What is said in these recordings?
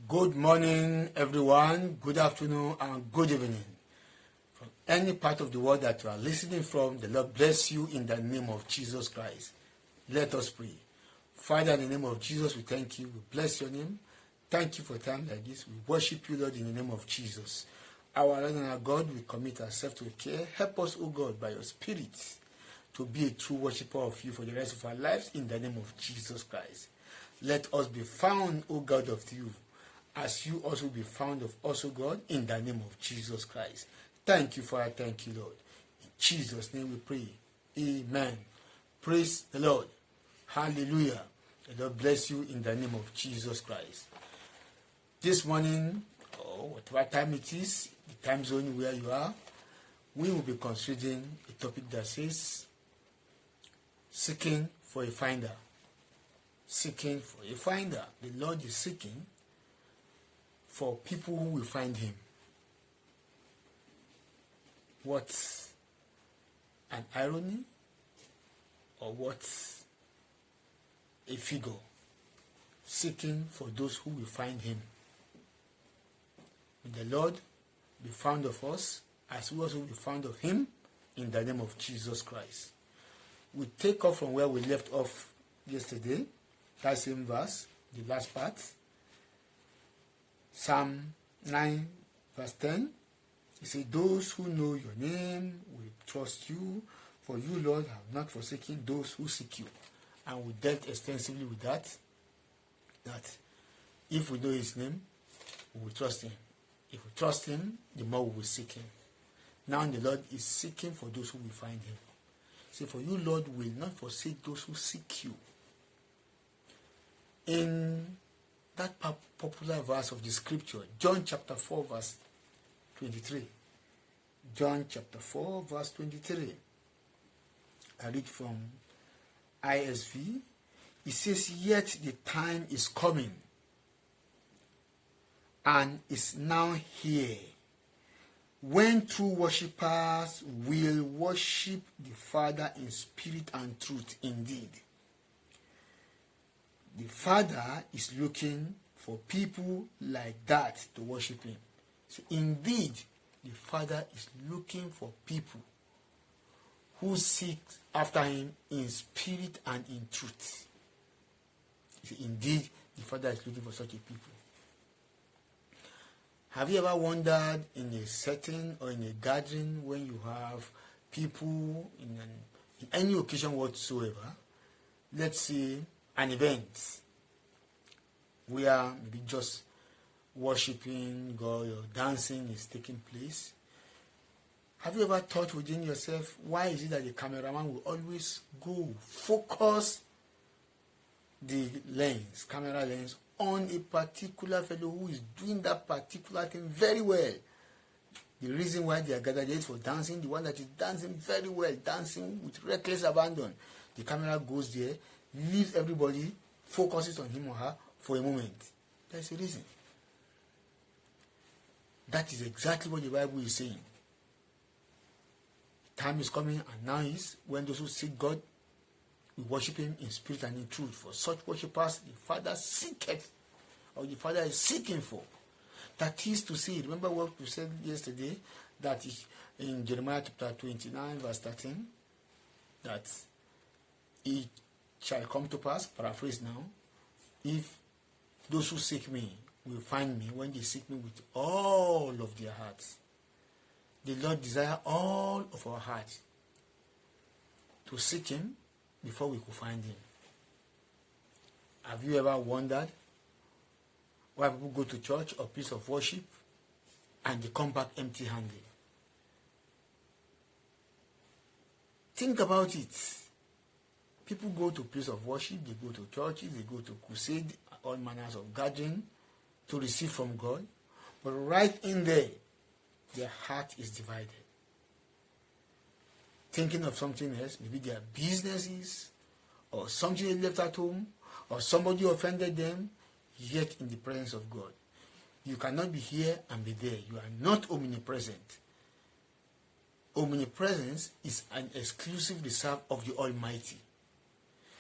Good morning, everyone. Good afternoon and good evening. From any part of the world that you are listening from, the Lord bless you in the name of Jesus Christ. Let us pray. Father, in the name of Jesus, we thank you. We bless your name. Thank you for a time like this. We worship you, Lord, in the name of Jesus. Our Lord and our God, we commit ourselves to care. Help us, O God, by your Spirit, to be a true worshiper of you for the rest of our lives in the name of Jesus Christ. Let us be found, O God, of you, as you also be found of us, O God, in the name of Jesus Christ. Thank you, Father. Thank you, Lord. In Jesus' name we pray. Amen. Praise the Lord. Hallelujah. The Lord bless you in the name of Jesus Christ. This morning, or whatever time it is, the time zone where you are, we will be considering a topic that says, seeking for a finder. Seeking for a finder. The Lord is seeking for people who will find him. What's an irony, or what's a figure? Seeking for those who will find him. May the Lord be found of us as we also be found of him in the name of Jesus Christ. We take off from where we left off yesterday, that same verse, the last part. Psalm 9 verse 10, it says, those who know your name will trust you, for you, Lord, have not forsaken those who seek you. And we dealt extensively with that if we know his name, we will trust him. If we trust him, the more we will seek him. Now the Lord is seeking for those who will find him. Say, for you, Lord, will not forsake those who seek you. In that popular verse of the scripture, John chapter 4 verse 23. John chapter 4 verse 23. I read from ISV. It says, yet the time is coming and is now here when true worshippers will worship the Father in spirit and truth indeed. The Father is looking for people like that to worship him. So indeed, the Father is looking for people who seek after him in spirit and in truth. So indeed, the Father is looking for such a people. Have you ever wondered in a setting or in a gathering when you have people in any occasion whatsoever, let's say an event where maybe just worshiping God or dancing is taking place? Have you ever thought within yourself, why is it that the cameraman will always go focus the camera lens on a particular fellow who is doing that particular thing very well? The reason why they are gathered is for dancing, the one that is dancing very well, dancing with reckless abandon. The camera goes there, leaves everybody, focuses on him or her for a moment. There's a reason. That is exactly what the Bible is saying. The time is coming, and now is when those who seek God will worship him in spirit and in truth. For such worshippers, the Father seeketh, or the Father is seeking for. That is to say, remember what we said yesterday, that is in Jeremiah chapter 29 verse 13, that it shall come to pass, paraphrase now, if those who seek me will find me when they seek me with all of their hearts. The Lord desires all of our hearts to seek him before we could find him. Have you ever wondered why people go to church or place of worship and they come back empty-handed? Think about it. People go to place of worship, they go to churches, they go to crusade, all manners of gathering to receive from God. But right in there, their heart is divided. Thinking of something else, maybe their businesses, or something they left at home, or somebody offended them, yet in the presence of God. You cannot be here and be there. You are not omnipresent. Omnipresence is an exclusive reserve of the Almighty.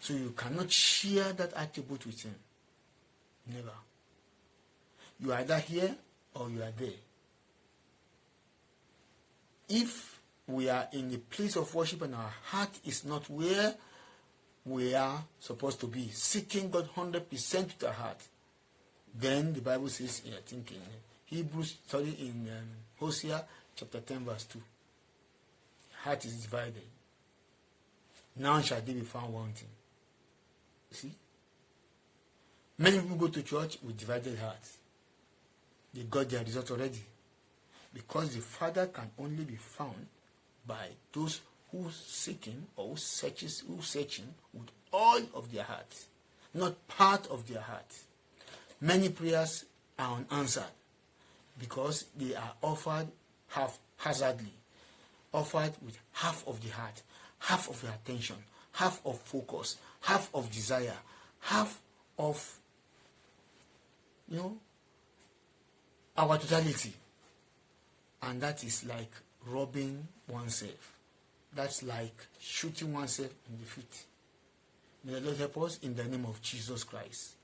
So you cannot share that attribute with him. Never. You are either here or you are there. If we are in the place of worship and our heart is not where we are supposed to be, seeking God 100% with our heart, then the Bible says, I think in Hebrews, in Hosea chapter 10 verse 2, heart is divided. Now shall they be found wanting. See? Many people go to church with divided hearts. They got their result already. Because the Father can only be found by those who seek Him or who search Him with all of their heart, not part of their heart. Many prayers are unanswered because they are offered haphazardly, offered with half of the heart, half of the attention, half of focus, half of desire, half of, our totality. And that is like robbing oneself. That's like shooting oneself in the feet. May the Lord help us in the name of Jesus Christ.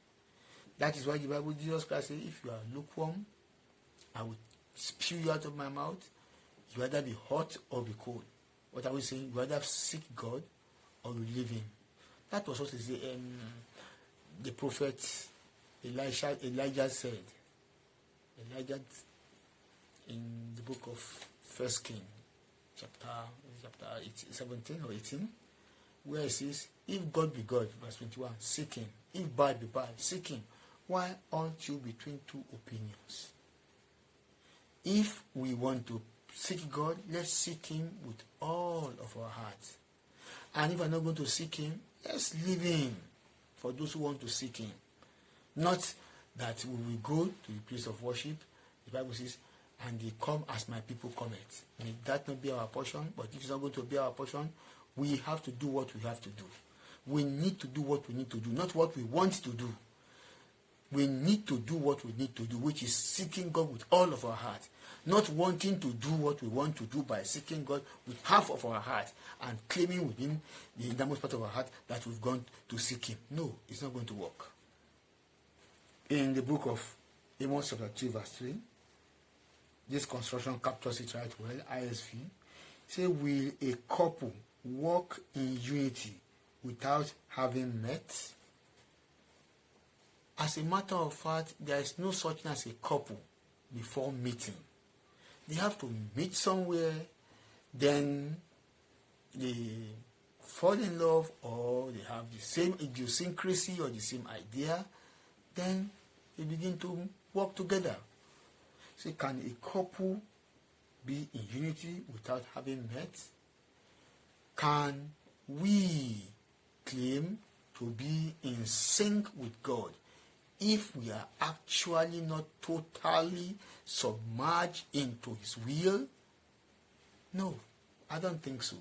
That is why the Bible, Jesus Christ says, if you are lukewarm, I will spew you out of my mouth. You either be hot or be cold. What are we saying? You either seek God or you leave Him. That was what the prophet Elijah said. Elijah in the book of 1 Kings, chapter 17 or 18, where it says, if God be God, verse 21, seek Him. If bad be bad, seek Him. Why aren't you between two opinions? If we want to seek God, let's seek Him with all of our hearts. And if we're not going to seek Him, let's leave Him for those who want to seek Him. Not that we will go to the place of worship. The Bible says, and they come as my people commit. May that not be our portion, but if it's not going to be our portion, we have to do what we have to do. We need to do what we need to do, not what we want to do. We need to do what we need to do, which is seeking God with all of our heart, not wanting to do what we want to do by seeking God with half of our heart and claiming within the innermost part of our heart that we've gone to seek Him. No, it's not going to work. In the book of Amos chapter 2 verse 3, this construction captures it right well, ISV. Say, will a couple walk in unity without having met? As a matter of fact, there is no such thing as a couple before meeting. They have to meet somewhere, then they fall in love, or they have the same idiosyncrasy or the same idea, then they begin to work together. So can a couple be in unity without having met? Can we claim to be in sync with God if we are actually not totally submerged into His will? No, I don't think so.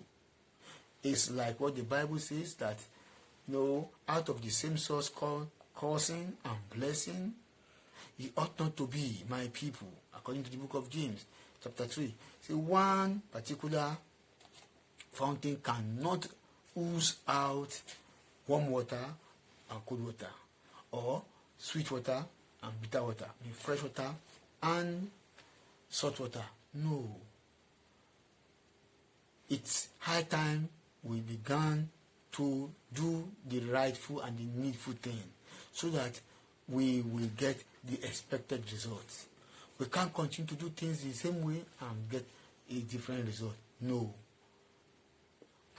It's like what the Bible says, that out of the same source called cursing and blessing, it ought not to be my people, according to the book of James, chapter 3. See, one particular fountain cannot ooze out warm water and cold water, or sweet water and bitter water, fresh water and salt water. No. It's high time we began to do the rightful and the needful thing, so that we will get the expected results. We can't continue to do things the same way and get a different result. No.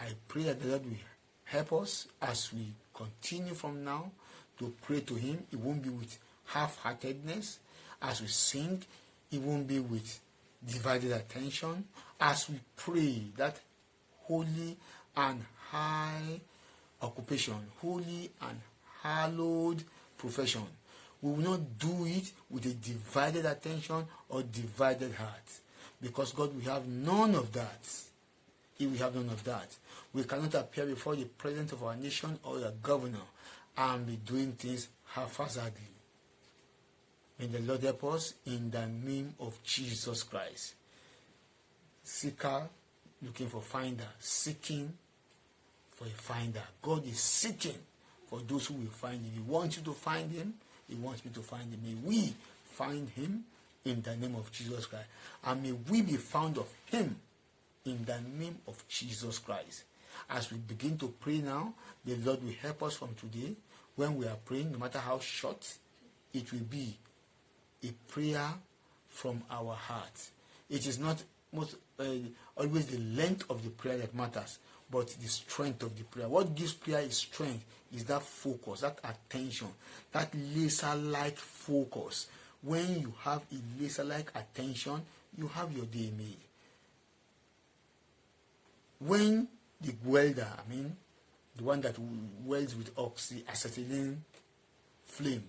I pray that the Lord will help us as we continue from now to pray to Him. It won't be with half-heartedness. As we sing, it won't be with divided attention. As we pray, that holy and high occupation, holy and hallowed profession, we will not do it with a divided attention or divided heart, because God will have none of that. He will have none of that. We cannot appear before the president of our nation or a governor and be doing things haphazardly. May the Lord help us in the name of Jesus Christ. Seeker looking for finder, seeking for a finder. God is seeking for those who will find Him. He wants you to find Him. He wants me to find Him. May we find him in the name of Jesus Christ. And may we be found of him in the name of Jesus Christ. As we begin to pray now, the Lord will help us from today. When we are praying, no matter how short, it will be a prayer from our heart. It is not always the length of the prayer that matters, but the strength of the prayer. What gives prayer its strength is that focus, that attention, that laser-like focus. When you have a laser-like attention, you have your day made. When the welder, the one that welds with oxyacetylene flame,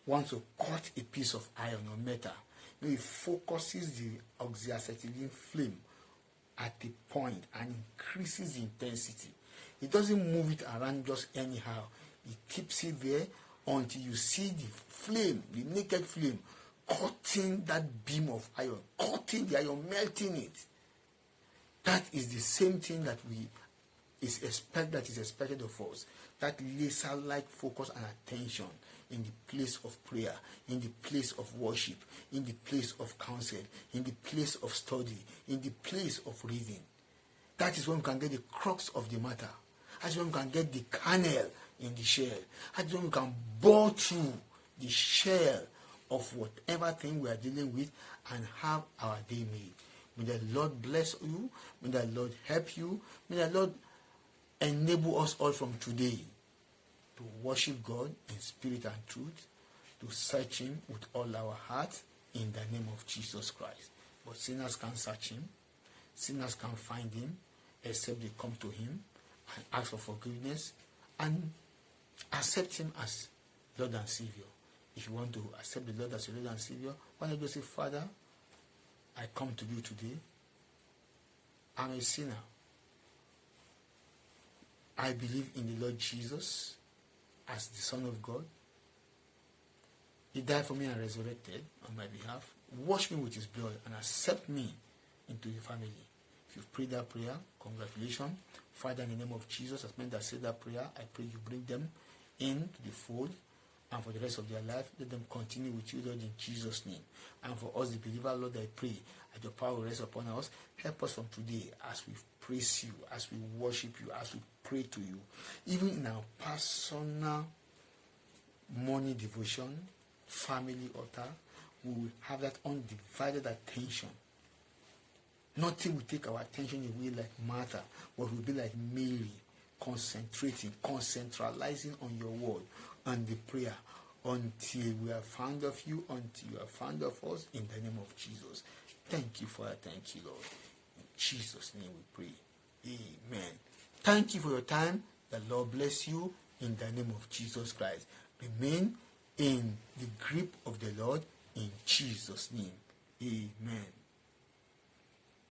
wants to cut a piece of iron or metal, he focuses the oxyacetylene flame at the point and increases the intensity. He doesn't move it around just anyhow. He keeps it there until you see the flame, the naked flame, cutting that beam of iron, cutting the iron, melting it. That is the same thing that is expected of us. That laser-like focus and attention in the place of prayer, in the place of worship, in the place of counsel, in the place of study, in the place of reading. That is when we can get the crux of the matter. That's when we can get the kernel in the shell. That's when we can bore through the shell of whatever thing we are dealing with and have our day made. May the Lord bless you. May the Lord help you. May the Lord enable us all from today to worship God in spirit and truth, to search him with all our heart in the name of Jesus Christ. But sinners can't search him. Sinners can't find him except they come to him and ask for forgiveness and accept him as Lord and Savior. If you want to accept the Lord as your Lord and Savior, why don't you say, Father, I come to you today. I'm a sinner. I believe in the Lord Jesus as the Son of God. He died for me and resurrected on my behalf. Wash me with his blood and accept me into your family. If you've prayed that prayer, congratulations. Father, in the name of Jesus, as men that said that prayer, I pray you bring them into the fold, and for the rest of their life, let them continue with you, Lord, in Jesus' name. And for us, the believer, Lord, I pray that your power will rest upon us. Help us from today as we praise you, as we worship you, as we pray to you. Even in our personal morning devotion, family altar, we will have that undivided attention. Nothing will take our attention away like Martha, but we'll be like Mary, concentrating, concentralizing on your word and the prayer until we are found of you, until you are found of us in the name of Jesus. Thank you, Father. Thank you, Lord. In Jesus' name we pray. Amen. Thank you for your time. The Lord bless you in the name of Jesus Christ. Remain in the grip of the Lord in Jesus' name. Amen.